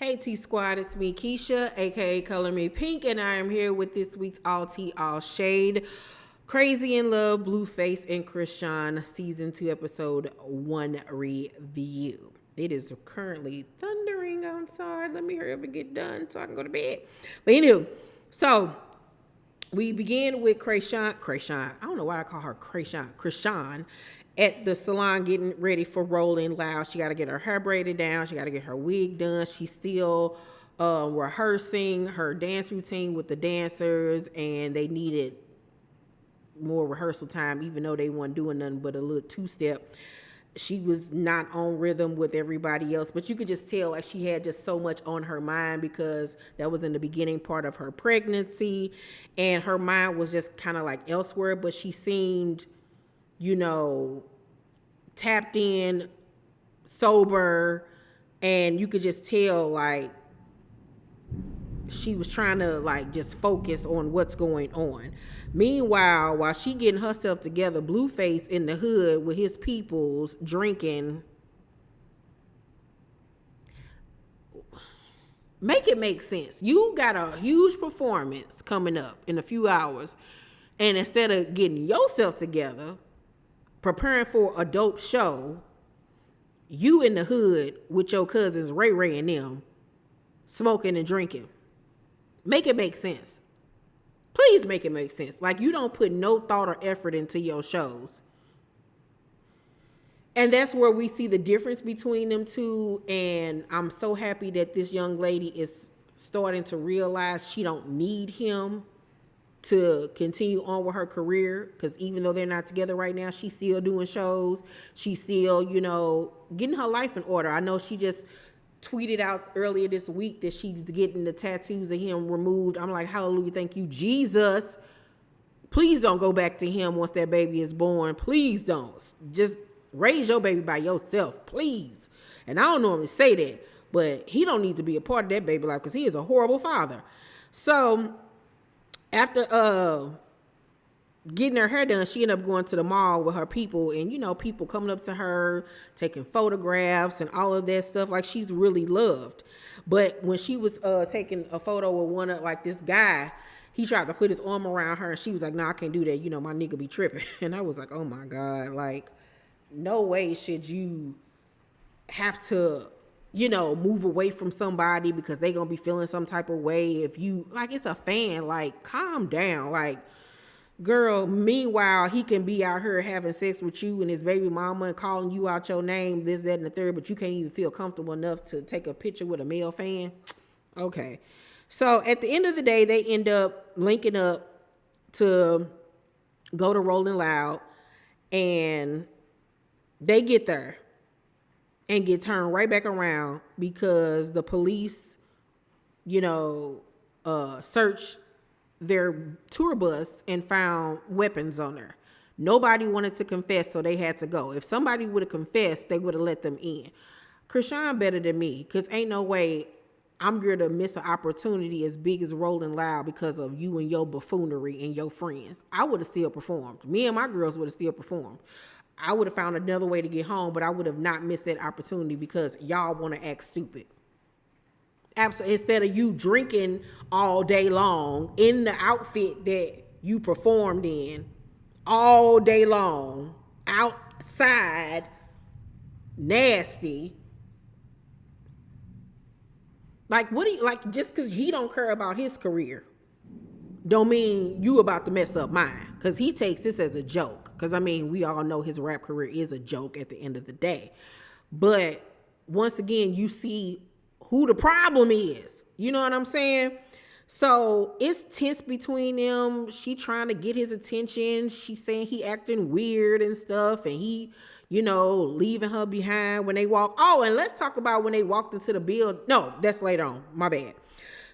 Hey T Squad, it's me Keisha, aka Color Me Pynk, and I am here with this week's All Tea All Shade Crazy in Love Blueface and Chrisean Season 2 Episode 1 review. It is currently thundering outside. Let me hurry up and get done so I can go to bed. But anyway, so we begin with Chrisean. I don't know why I call her Chrisean at the salon getting ready for Rolling Loud. She got to get her hair braided down. She got to get her wig done. She's still rehearsing her dance routine with the dancers, and they needed more rehearsal time, even though they weren't doing nothing but a little two-step. She was not on rhythm with everybody else, but you could just tell like she had just so much on her mind because that was in the beginning part of her pregnancy, and her mind was just kind of like elsewhere, but she seemed, tapped in, sober, and you could just tell like she was trying to like just focus on what's going on. Meanwhile, while she getting herself together, Blueface in the hood with his peoples drinking. Make it make sense. You got a huge performance coming up in a few hours, and instead of getting yourself together, preparing for a dope show, you in the hood with your cousins Ray Ray and them smoking and drinking. Make it make sense. Please make it make sense. Like, you don't put no thought or effort into your shows. And that's where we see the difference between them two. And I'm so happy that this young lady is starting to realize she don't need him to continue on with her career. Because even though they're not together right now, she's still doing shows. She's still, getting her life in order. I know she just tweeted out earlier this week that she's getting the tattoos of him removed. I'm like, hallelujah, thank you, Jesus. Please don't go back to him once that baby is born. Please don't. Just raise your baby by yourself, please. And I don't normally say that, but he don't need to be a part of that baby life because he is a horrible father. So after getting her hair done, she ended up going to the mall with her people, and people coming up to her, taking photographs and all of that stuff. Like, she's really loved. But when she was taking a photo with one of like this guy, he tried to put his arm around her, and she was like, "No, I can't do that. My nigga be tripping." And I was like, "Oh my God, like, no way should you have to, move away from somebody because they gonna be feeling some type of way if you like it's a fan. Like, calm down, like." Girl, meanwhile, he can be out here having sex with you and his baby mama and calling you out your name, this, that, and the third, but you can't even feel comfortable enough to take a picture with a male fan. Okay. So at the end of the day, they end up linking up to go to Rolling Loud, and they get there and get turned right back around because the police, search their tour bus and found weapons on her. Nobody wanted to confess, so they had to go. If somebody would have confessed, they would have let them in. Chrisean better than me, because ain't no way I'm going to miss an opportunity as big as Rolling Loud because of you and your buffoonery and your friends. I would have still performed. Me and my girls would have still performed. I would have found another way to get home, but I would have not missed that opportunity because y'all want to act stupid. Absolutely. Instead of you drinking all day long in the outfit that you performed in all day long, outside, nasty. Like, what do you like? Just because he don't care about his career don't mean you about to mess up mine, because he takes this as a joke. Because we all know his rap career is a joke at the end of the day. But once again, you see who the problem is. You know what I'm saying? So it's tense between them. She trying to get his attention. She saying he acting weird and stuff, and he, leaving her behind when they walk. Oh, and let's talk about when they walked into the building. No, that's later on. My bad.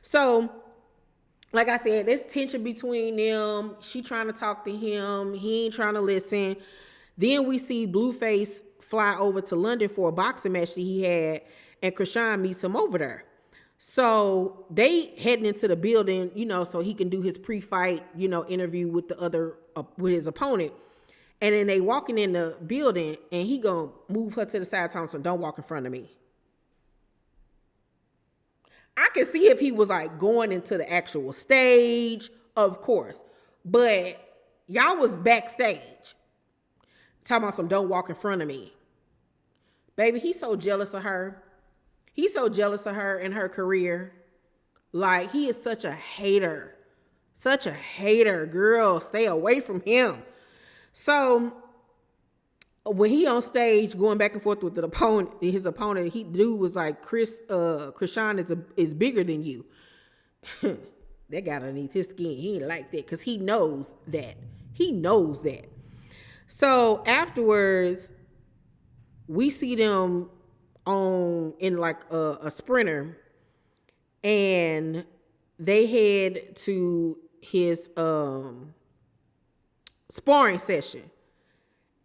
So, like I said, there's tension between them. She trying to talk to him. He ain't trying to listen. Then we see Blueface fly over to London for a boxing match that he had, and Chrisean meets him over there. So they heading into the building, so he can do his pre-fight, interview with with his opponent. And then they walking in the building, and he gonna move her to the side, telling her, "Don't walk in front of me." I could see if he was like going into the actual stage, of course. But y'all was backstage. Talking about some don't walk in front of me. Baby, he's so jealous of her. He's so jealous of her and her career. Like, he is such a hater. Such a hater. Girl, stay away from him. So, when he on stage going back and forth with his opponent, dude was like, Chrisean is bigger than you. That got underneath his skin. He ain't like that because he knows that. He knows that. So afterwards, we see them in like a sprinter, and they head to his sparring session.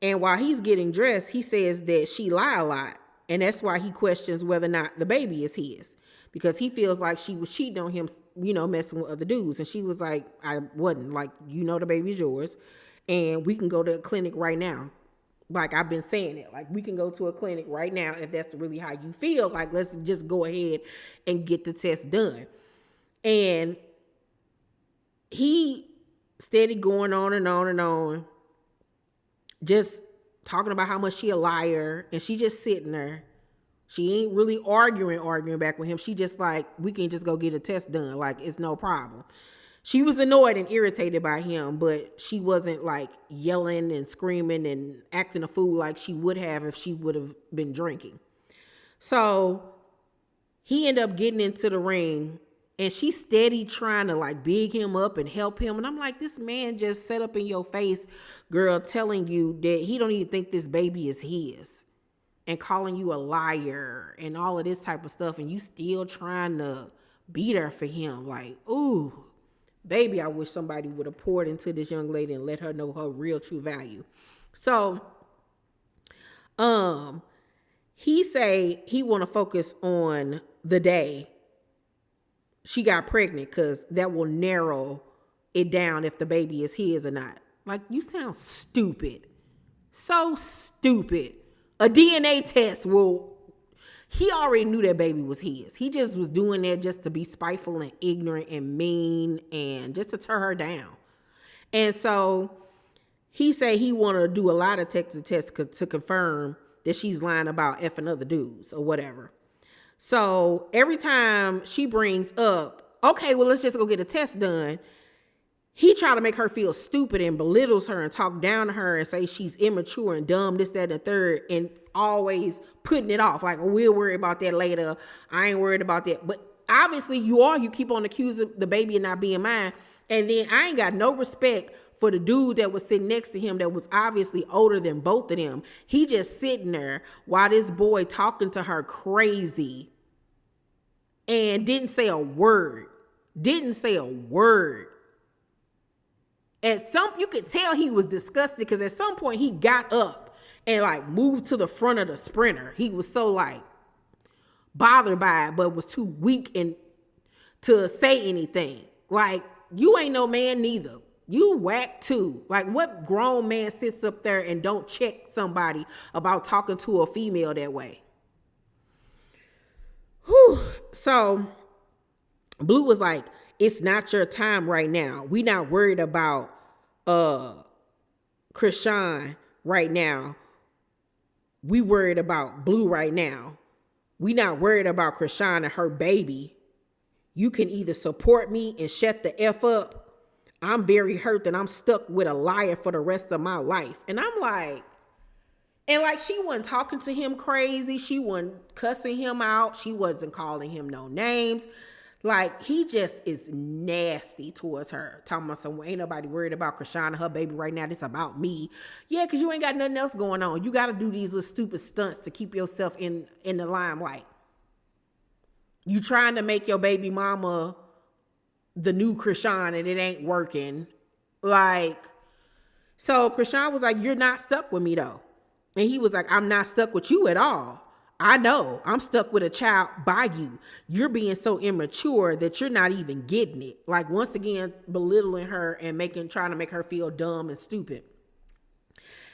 And while he's getting dressed, he says that she lied a lot. And that's why he questions whether or not the baby is his. Because he feels like she was cheating on him, messing with other dudes. And she was like, I wasn't. Like, the baby's yours. And we can go to a clinic right now. Like, I've been saying it. Like, we can go to a clinic right now if that's really how you feel. Like, let's just go ahead and get the test done. And he steady going on and on and on. Just talking about how much she a liar, and she just sitting there. She ain't really arguing back with him. She just like, we can just go get a test done. Like, it's no problem. She was annoyed and irritated by him, but she wasn't like yelling and screaming and acting a fool like she would have if she would have been drinking. So he ended up getting into the ring, and she steady trying to like big him up and help him. And I'm like, this man just set up in your face, girl, telling you that he don't even think this baby is his, and calling you a liar and all of this type of stuff. And you still trying to beat her for him. Like, ooh, baby, I wish somebody would have poured into this young lady and let her know her real true value. So, he say he want to focus on the day she got pregnant, because that will narrow it down if the baby is his or not. Like, you sound stupid. So stupid. A DNA test he already knew that baby was his. He just was doing that just to be spiteful and ignorant and mean and just to tear her down. And so he said he wanted to do a lot of tests to confirm that she's lying about effing other dudes or whatever. So every time she brings up, okay, well, let's just go get a test done, he try to make her feel stupid and belittles her and talk down to her and say she's immature and dumb, this, that, and the third, and always putting it off. Like, oh, we'll worry about that later. I ain't worried about that. But obviously you keep on accusing the baby of not being mine. And then I ain't got no respect for the dude that was sitting next to him that was obviously older than both of them. He just sitting there while this boy talking to her crazy and didn't say a word. Didn't say a word. You could tell he was disgusted, because at some point he got up and like moved to the front of the sprinter. He was so like bothered by it, but was too weak to say anything. Like, you ain't no man neither. You whack too. Like, what grown man sits up there and don't check somebody about talking to a female that way? Whew. So Blue was like, it's not your time right now. We not worried about Chrisean right now. We worried about Blue right now. We not worried about Chrisean and her baby. You can either support me and shut the F up. I'm very hurt that I'm stuck with a liar for the rest of my life. And I'm like, and like, she wasn't talking to him crazy. She wasn't cussing him out. She wasn't calling him no names. Like, he just is nasty towards her. Talking about some, ain't nobody worried about Chrisean and her baby right now. This about me. Yeah, because you ain't got nothing else going on. You got to do these little stupid stunts to keep yourself in the limelight. You trying to make your baby mama the new Chrisean, and it ain't working. Like, so Chrisean was like, you're not stuck with me though. And he was like, I'm not stuck with you at all. I know I'm stuck with a child by you. You're being so immature that you're not even getting it. Like, once again, belittling her and trying to make her feel dumb and stupid.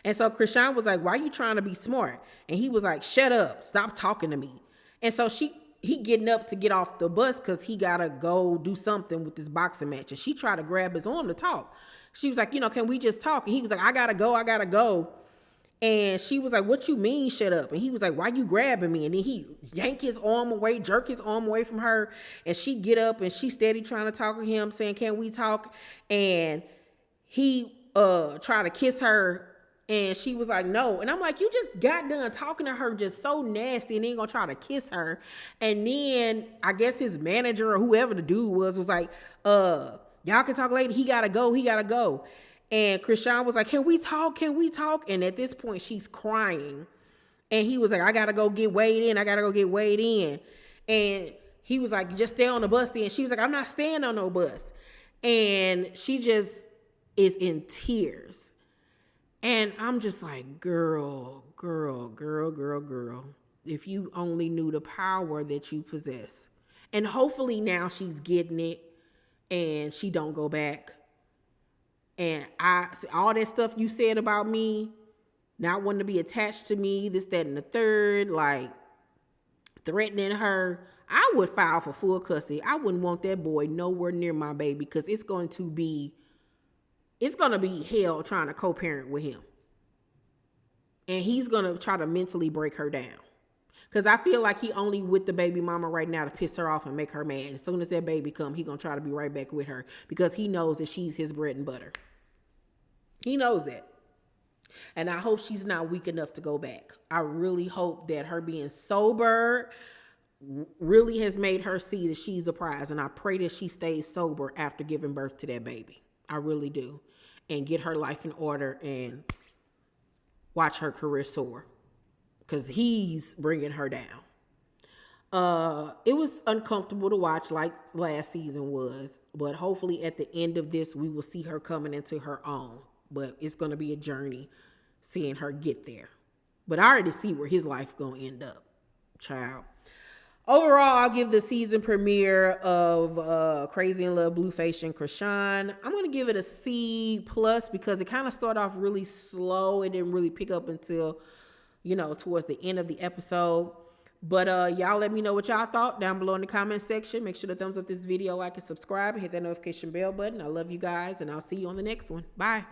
And so Chrisean was like, why are you trying to be smart? And he was like, shut up. Stop talking to me. And so she he getting up to get off the bus because he gotta go do something with this boxing match. And she tried to grab his arm to talk. She was like, can we just talk? And he was like, I gotta go. And she was like, what you mean, shut up? And he was like, why you grabbing me? And then he yank his arm away, jerk his arm away from her. And she get up and she steady trying to talk to him, saying, can we talk? And he tried to kiss her. And she was like, no. And I'm like, you just got done talking to her just so nasty and then gonna try to kiss her. And then I guess his manager or whoever the dude was like, y'all can talk later. He gotta go. And Chrisean was like, can we talk? And at this point, she's crying. And he was like, I gotta go get weighed in. And he was like, just stay on the bus then. She was like, I'm not staying on no bus. And she just is in tears. And I'm just like, girl. If you only knew the power that you possess. And hopefully now she's getting it and she don't go back. And all that stuff you said about me, not wanting to be attached to me, this, that, and the third, like threatening her, I would file for full custody. I wouldn't want that boy nowhere near my baby because it's going to be hell trying to co-parent with him. And he's going to try to mentally break her down. Because I feel like he only with the baby mama right now to piss her off and make her mad. As soon as that baby come, he going to try to be right back with her. Because he knows that she's his bread and butter. He knows that. And I hope she's not weak enough to go back. I really hope that her being sober really has made her see that she's a prize. And I pray that she stays sober after giving birth to that baby. I really do. And get her life in order and watch her career soar. Because he's bringing her down. It was uncomfortable to watch like last season was. But hopefully at the end of this, we will see her coming into her own. But it's going to be a journey seeing her get there. But I already see where his life going to end up. Child. Overall, I'll give the season premiere of Crazy in Love, Blueface and Chrisean. I'm going to give it a C+ because it kind of started off really slow. It didn't really pick up until, towards the end of the episode. But y'all let me know what y'all thought down below in the comment section. Make sure to thumbs up this video, like and subscribe, and hit that notification bell button. I love you guys, and I'll see you on the next one. Bye.